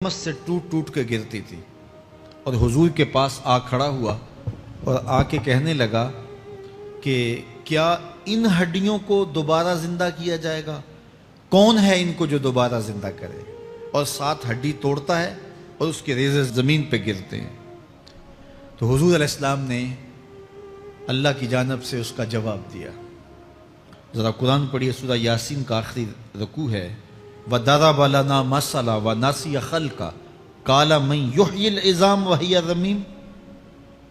से टूट टूट के गिरती थी और हुजूर के पास आ खड़ा हुआ और आके कहने लगा कि क्या इन हड्डियों को दोबारा जिंदा किया जाएगा? कौन है इनको जो दोबारा जिंदा करे? और साथ हड्डी तोड़ता है और उसके रेज़े ज़मीन पे गिरते हैं। तो हुजूर अलैहिस्सलाम ने अल्लाह की जानिब से उसका जवाब दिया। ज़रा कुरान पढ़िए, सूरह यासीन का आखिरी रुकू है, वदरब लना मसला व नसिया खल्का काला मन युह्यिल इज़ाम व हिय रमीम।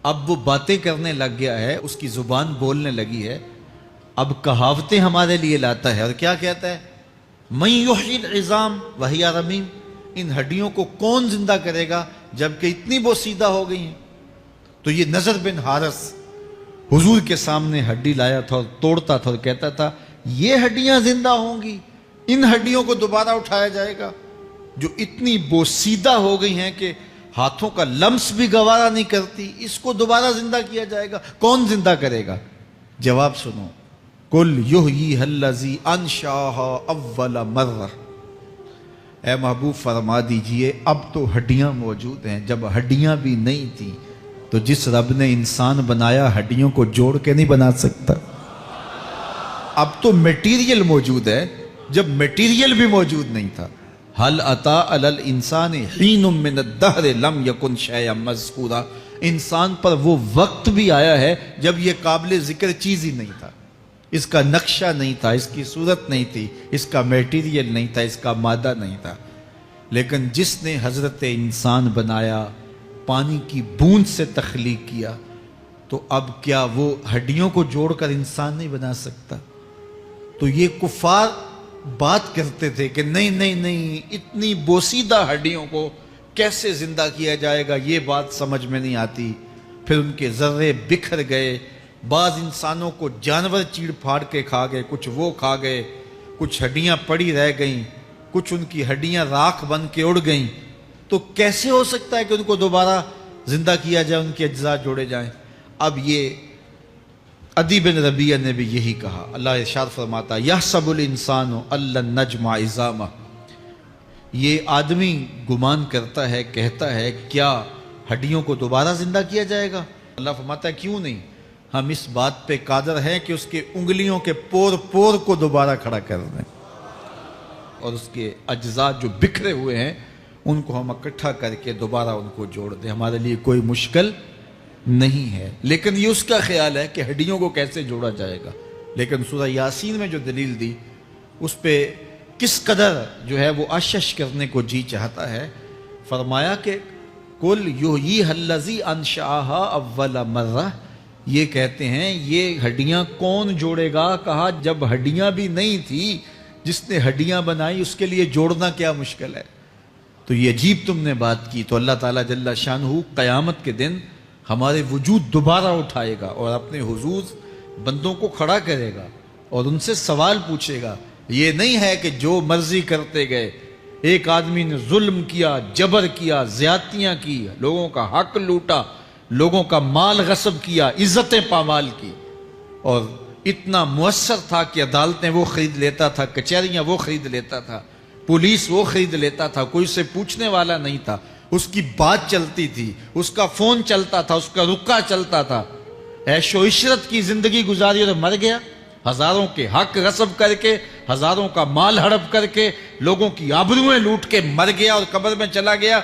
अब वो बातें करने लग गया है, उसकी जुबान बोलने लगी है, अब कहावतें हमारे लिए लाता है और क्या कहता है, मन युह्यिल इज़ाम व हिय रमीम, इन हड्डियों को कौन जिंदा करेगा जबकि इतनी बोसीदा हो गई हैं। तो ये नज़र बिन हारिस हुजूर के सामने हड्डी लाया था और तोड़ता था और कहता था ये हड्डियां जिंदा होंगी, इन हड्डियों को दोबारा उठाया जाएगा जो इतनी बोसीदा हो गई हैं कि हाथों का लम्स भी गवारा नहीं करती, इसको दोबारा जिंदा किया जाएगा, कौन जिंदा करेगा? जवाब सुनो, कुल युह्यिहल्लज़ी अंशाहा अव्वल मर्रा। ऐ महबूब फरमा दीजिए अब तो हड्डियां मौजूद हैं, जब हड्डियां भी नहीं थी तो जिस रब ने इंसान बनाया हड्डियों को जोड़ के नहीं बना सकता। अब तो मटेरियल मौजूद है जब मटेरियल भी मौजूद नहीं था। हल अता अलल इंसान हीनुम मिन अद-दहर लम यकुन शैअन मज़कूरा, इंसान पर वो वक्त भी आया है जब ये काबिल जिक्र चीज ही नहीं था, इसका नक्शा नहीं था, इसकी सूरत नहीं थी, इसका मटेरियल नहीं था, इसका मादा नहीं था। लेकिन जिसने हजरत इंसान बनाया, पानी की बूंद से तख्लीक किया, तो अब क्या वो हड्डियों को जोड़कर इंसान नहीं बना सकता? तो ये कुफार बात करते थे कि नहीं नहीं नहीं, इतनी बोसीदा हड्डियों को कैसे जिंदा किया जाएगा, ये बात समझ में नहीं आती। फिर उनके जर्रे बिखर गए, बाज इंसानों को जानवर चीड़ फाड़ के खा गए, कुछ वो खा गए, कुछ हड्डियां पड़ी रह गईं, कुछ उनकी हड्डियां राख बन के उड़ गईं। तो कैसे हो सकता है कि उनको दोबारा जिंदा किया जाए, उनके अज्जा जोड़े जाएं? अब ये अदी बिन रबिया ने भी यही कहा। अल्लाह इरशाद फरमाता यहसबुल इंसानु अल्लन नजमा इज़ामा, ये आदमी गुमान करता है, कहता है क्या हड्डियों को दोबारा जिंदा किया जाएगा? अल्लाह फरमाता है क्यों नहीं, हम इस बात पे कादर हैं कि उसके उंगलियों के पोर पोर को दोबारा खड़ा कर दें और उसके अज्जा जो बिखरे हुए हैं उनको हम इकट्ठा करके दोबारा उनको जोड़ दें। हमारे लिए कोई मुश्किल नहीं है। लेकिन ये उसका ख्याल है कि हड्डियों को कैसे जोड़ा जाएगा। लेकिन सूरह यासीन में जो दलील दी उस पर किस कदर जो है वो आशश करने को जी चाहता है। फरमाया कि कुल युह्यिहल्लज़ी अंशाहा अव्वल मर्रा, ये कहते हैं ये हड्डियां कौन जोड़ेगा? कहा जब हड्डियां भी नहीं थी, जिसने हड्डियां बनाई उसके लिए जोड़ना क्या मुश्किल है। तो ये अजीब तुमने बात की। तो अल्लाह ताला जल्ला शानहू क़यामत के दिन हमारे वजूद दोबारा उठाएगा और अपने हुजूर बंदों को खड़ा करेगा और उनसे सवाल पूछेगा। ये नहीं है कि जो मर्जी करते गए, एक आदमी ने जुल्म किया, जबर किया, ज्यादतियां की, लोगों का हक लूटा, लोगों का माल गस्ब किया, इज्जतें पामाल की, और इतना मुअस्सर था कि अदालतें वो खरीद लेता था, कचहरियां वो खरीद लेता था, पुलिस वो खरीद लेता था, कोई उसे पूछने वाला नहीं था, उसकी बात चलती थी, उसका फोन चलता था, उसका रुक्का चलता था, ऐशो इशरत की जिंदगी गुजारी और मर गया। हजारों के हक गस्ब करके, हजारों का माल हड़प करके, लोगों की आबरूएं लूट के मर गया और कब्र में चला गया।